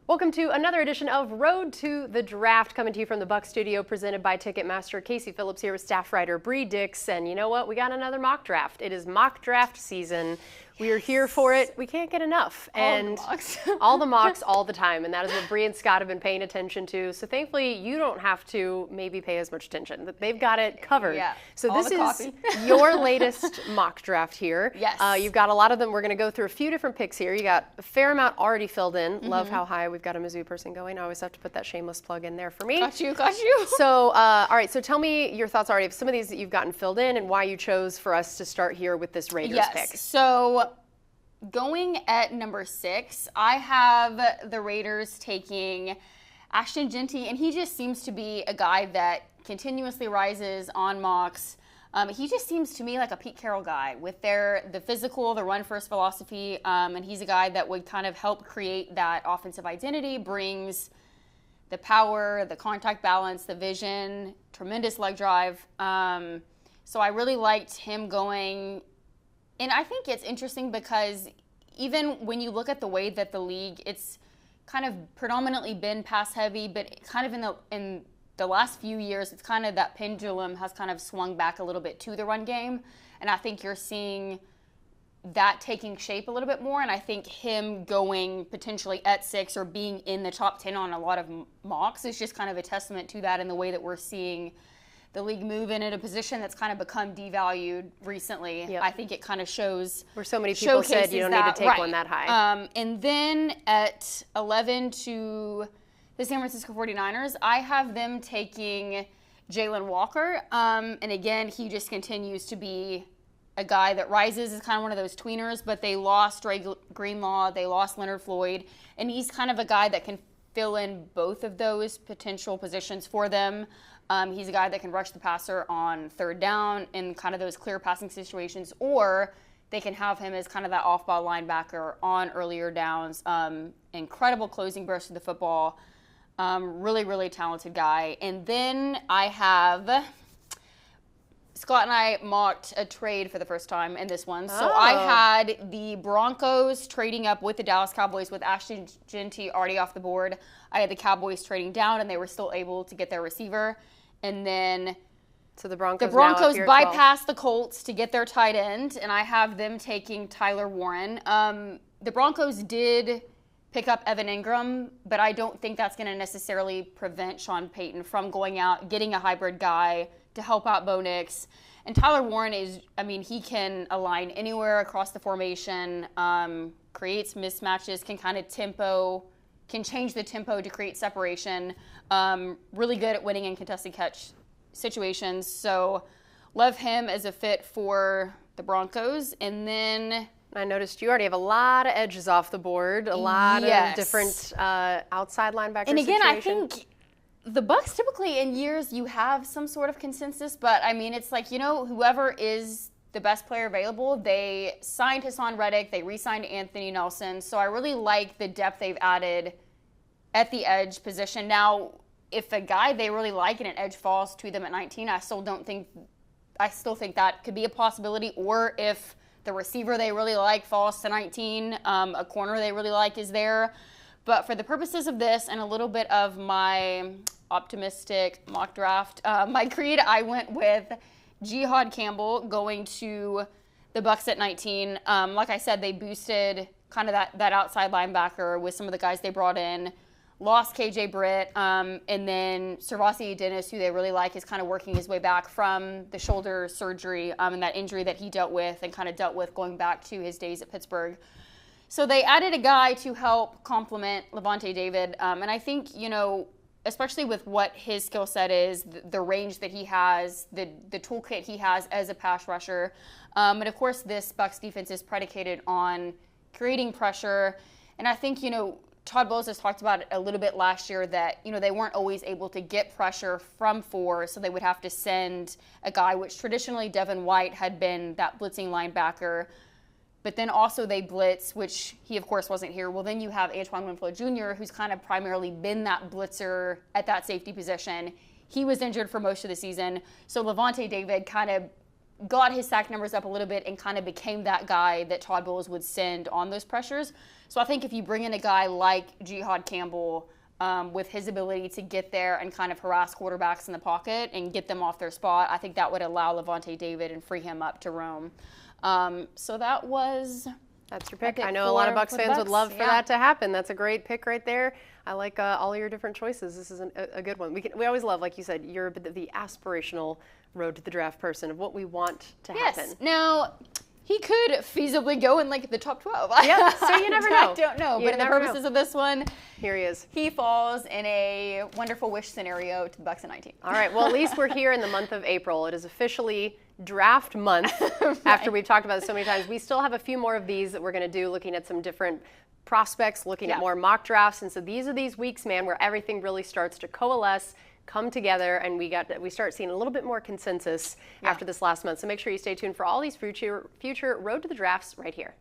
Welcome to another edition of Road to the Draft, coming to you from the Bucs studio, presented by Ticketmaster. Casey Phillips here with staff writer Bree Dix, and you know what? We got another mock draft. It is mock draft season. We are here for it. We can't get enough. And all the mocks all the time, and that is what Bree and Scott have been paying attention to. So thankfully, you don't have to maybe pay as much attention. They've got it covered. Yeah, so this is your latest mock draft here. Yes. You've got a lot of them. We're going to go through a few different picks here. You got a fair amount already filled in. Love how high we've got a Mizzou person going. I always have to put that shameless plug in there for me. Got you. So, all right, so tell me your thoughts already of some of these that you've gotten filled in and why you chose for us to start here with this Raiders pick. So going at number 6, I have the Raiders taking Ashton Jeanty, and he just seems to be a guy that continuously rises on mocks. He just seems to me like a Pete Carroll guy with the physical, the run-first philosophy, and he's a guy that would kind of help create that offensive identity, brings the power, the contact balance, the vision, tremendous leg drive. So I really liked him going. And I think it's interesting because even when you look at the way that the league, it's kind of predominantly been pass heavy, but kind of in the last few years, it's kind of that pendulum has kind of swung back a little bit to the run game. And I think you're seeing that taking shape a little bit more. And I think him going potentially at 6 or being in the top 10 on a lot of mocks is just kind of a testament to that in the way that we're seeing the league move in a position that's kind of become devalued recently. Yep. I think it kind of shows. Where so many people said you don't need to take one that high. And then at 11 to the San Francisco 49ers, I have them taking Jalen Walker. And again, he just continues to be a guy that rises, is kind of one of those tweeners, but they lost Dre Greenlaw, they lost Leonard Floyd, and he's kind of a guy that can fill in both of those potential positions for them. He's a guy that can rush the passer on third down in kind of those clear passing situations, or they can have him as kind of that off-ball linebacker on earlier downs. Incredible closing burst of the football. Really, really talented guy. And then I have Scott and I mocked a trade for the first time in this one. So I had the Broncos trading up with the Dallas Cowboys with Ashton Jeanty already off the board. I had the Cowboys trading down, and they were still able to get their receiver. And then So the Broncos bypassed the Colts to get their tight end, and I have them taking Tyler Warren. The Broncos did pick up Evan Ingram, but I don't think that's going to necessarily prevent Sean Payton from going out, getting a hybrid guy to help out Bo Nix. And Tyler Warren he can align anywhere across the formation, creates mismatches, can change the tempo to create separation. Really good at winning in contested catch situations. So love him as a fit for the Broncos. And then I noticed you already have a lot of edges off the board, a lot of different outside linebacker And again, situations. I think the Bucs typically in years you have some sort of consensus, but I mean, it's like, whoever is the best player available. They signed Hassan Reddick. They re-signed Anthony Nelson. So I really like the depth they've added at the edge position. Now, if a guy they really like and an edge falls to them at 19, I still think that could be a possibility. Or if the receiver they really like falls to 19, a corner they really like is there. But for the purposes of this and a little bit of my optimistic mock draft, my creed, I went with Jihad Campbell going to the Bucs at 19. Like I said, they boosted kind of that outside linebacker with some of the guys they brought in. Lost KJ Britt, and then Servasi Dennis, who they really like, is kind of working his way back from the shoulder surgery and that injury that he dealt with and kind of dealt with going back to his days at Pittsburgh. So they added a guy to help complement Levante David, and I think, especially with what his skill set is, the range that he has, the toolkit he has as a pass rusher, and of course this Bucs defense is predicated on creating pressure, and I think, Todd Bowles has talked about it a little bit last year that, they weren't always able to get pressure from 4, so they would have to send a guy, which traditionally Devin White had been that blitzing linebacker. But then also they blitz, which he, of course, wasn't here. Well, then you have Antoine Winfield Jr., who's kind of primarily been that blitzer at that safety position. He was injured for most of the season. So Levante David kind of got his sack numbers up a little bit and kind of became that guy that Todd Bowles would send on those pressures. So I think if you bring in a guy like Jihad Campbell with his ability to get there and kind of harass quarterbacks in the pocket and get them off their spot, I think that would allow Levante David and free him up to roam. So that's your pick. I know a lot of Bucs fans would love for that to happen. That's a great pick right there. I like all your different choices. This is a good one. We always love, like you said, you're the aspirational road to the draft person of what we want to happen. Yes. Now, he could feasibly go in like the top 12. Yeah, so you never know. I don't know, but in the purposes of this one, here he is. He falls in a wonderful wish scenario to the Bucs at 19. All right, well, at least we're here in the month of April. It is officially draft month. Right. After we've talked about it so many times, we still have a few more of these that we're going to do, looking at some different prospects, looking at more mock drafts. And so these are these weeks, man, where everything really starts to coalesce, come together, and we start seeing a little bit more consensus after this last month. So make sure you stay tuned for all these future Road to the Drafts right here.